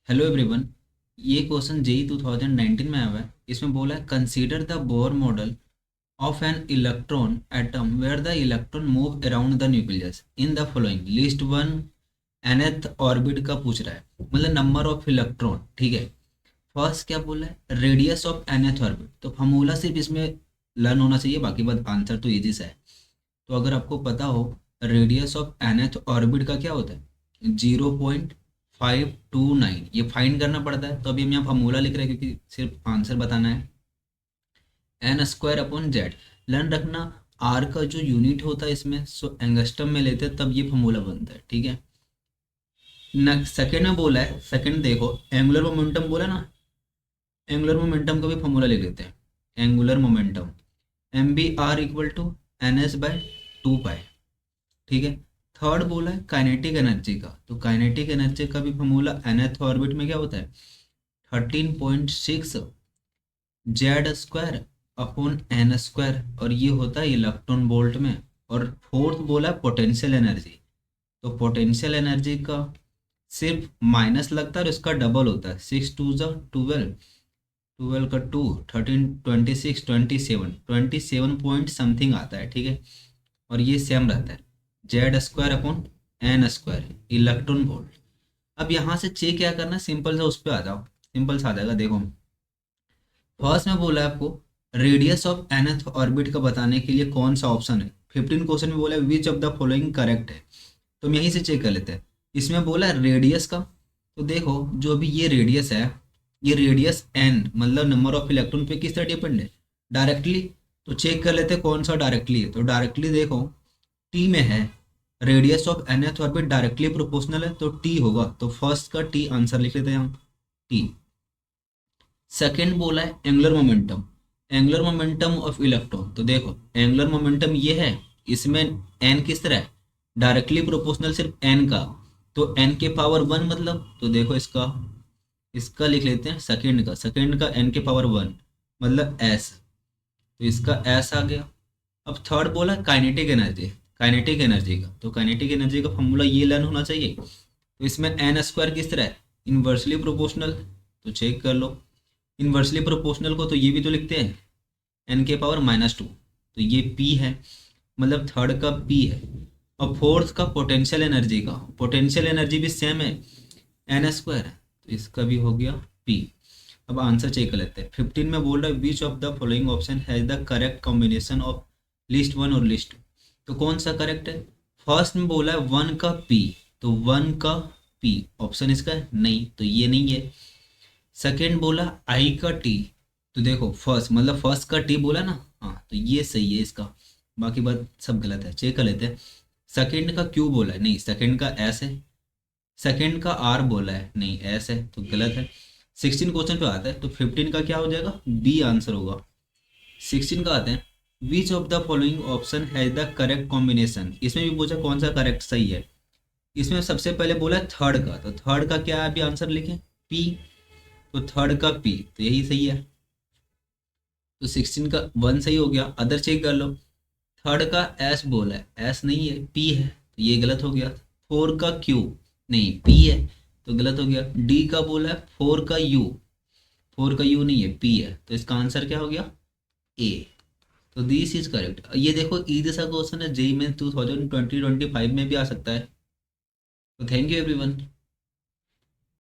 Hello everyone. ये question JEE 2019 में आया हुआ है। इसमें बोला है consider the Bohr model of an electron atom where the electron move around the nucleus in the following list one nth orbit का पूछ रहा है, मतलब नंबर ऑफ इलेक्ट्रॉन। ठीक है, फर्स्ट क्या बोला है, रेडियस ऑफ nth ऑर्बिट। तो फॉर्मूला सिर्फ इसमें लर्न होना चाहिए, बाकी बात आंसर तो इजी सा है। तो अगर आपको पता हो रेडियस ऑफ nth ऑर्बिट का क्या होता है 0.529, ये फाइंड करना पड़ता है। तो अभी हम यहाँ फॉर्मूला लिख रहे हैं क्योंकि सिर्फ आंसर बताना है। N square upon Z. Learn रखना, आर का जो यूनिट होता है इसमें सो एंगस्ट्रम में लेते हैं, तब ये फॉर्मूला बनता है। ठीक है, सेकेंड में बोला है, सेकेंड देखो एंगुलर मोमेंटम बोला ना, एंगुलर मोमेंटम का भी फॉर्मूला लिख लेते हैं। Angular momentum M B R equal to N S by 2 pi. ठीक है, थर्ड बोला है काइनेटिक एनर्जी का। तो काइनेटिक एनर्जी का भी फॉर्मूला nth ऑर्बिट में क्या होता है 13.6 Z square upon N square, और ये होता है इलेक्ट्रॉन वोल्ट में। और फोर्थ बोला है पोटेंशियल एनर्जी। तो पोटेंशियल एनर्जी का सिर्फ माइनस लगता है और इसका डबल होता है। 6 2 12, 12 का 2, 13, 26, 27 पॉइंट समथिंग आता है। ठीक है, और ये सेम रहता है Z square upon N square electron volt. अब यहाँ से चेक क्या करना, सिंपल सा उस पर आ जाओ, सिंपल सा आ जाएगा। देखो फर्स्ट में बोला है आपको रेडियस ऑफ nth ऑर्बिट का बताने के लिए कौन सा ऑप्शन है। 15 क्वेश्चन में बोला है which of the following correct है। तो हम यहीं से चेक कर लेते हैं। इसमें बोला है रेडियस का, तो देखो जो भी ये रेडियस है, ये रेडियस n मतलब नंबर ऑफ इलेक्ट्रॉन पे किस तरह डिपेंड है, डायरेक्टली। तो चेक कर लेते हैं कौन सा डायरेक्टली है। तो डायरेक्टली देखो टी में है, radius of nth orbit directly proportional है, तो टी होगा। तो फर्स्ट का टी आंसर लिख लेते हैं हम, टी। सेकेंड बोला है angular momentum, angular momentum of electron. तो देखो एंगुलर मोमेंटम ये है, इसमें एन किस तरह है डायरेक्टली प्रोपोर्शनल सिर्फ एन का। तो एन के पावर 1 मतलब, तो देखो इसका इसका लिख लेते हैं सेकेंड का, सेकेंड का एन के पावर 1 मतलब एस। तो इसका एस आ गया। अब थर्ड बोला काइनेटिक एनर्जी, काइनेटिक एनर्जी का। तो काइनेटिक एनर्जी का फॉर्मूला ये लर्न होना चाहिए। तो इसमें एन स्क्वायर किस तरह है इन्वर्सली प्रोपोर्शनल। तो चेक कर लो इन्वर्सली प्रोपोर्शनल को, तो ये भी तो लिखते हैं एन के पावर -2। तो ये पी है, मतलब थर्ड का पी है। और फोर्थ का पोटेंशियल एनर्जी का, पोटेंशियल एनर्जी भी सेम है एन स्क्वायर है, तो इसका भी हो गया पी। अब आंसर चेक कर लेते हैं। 15 में बोल रहा है which of the following option has the correct combination of list one और लिस्ट टू। तो कौन सा करेक्ट है, फर्स्ट में बोला है 1 का पी, तो 1 का पी ऑप्शन इसका है नहीं, तो ये नहीं है। सेकेंड बोला आई का टी, तो देखो फर्स्ट मतलब फर्स्ट का टी बोला ना, हाँ तो ये सही है इसका, बाकी बात सब गलत है। चेक कर लेते हैं। सेकेंड का क्यू बोला है नहीं, सेकेंड का एस है। सेकेंड का आर बोला है नहीं, एस है, तो गलत है। 16 क्वेश्चन पे आता है, तो 15 का क्या हो जाएगा बी आंसर होगा। 16 का आते हैं which of the following option has the correct combination. इसमें भी पूछा कौन सा करेक्ट सही है। इसमें सबसे पहले बोला है थर्ड का, तो थर्ड का क्या है अभी आंसर लिखें पी। तो थर्ड का पी, तो यही सही है। तो 16 का 1 सही हो गया। अदर चेक कर लो, थर्ड का एस बोला है, एस नहीं है पी है, तो ये गलत हो गया। 4 का क्यू नहीं पी है, तो गलत हो गया। डी का बोला है 4 का यू, 4 का यू नहीं है पी है, तो इसका आंसर क्या हो गया ए। तो दिस इज करेक्ट। ये देखो ई जैसा क्वेश्चन है जेई में 2020-25 में भी आ सकता है। तो थैंक यू एवरीवन।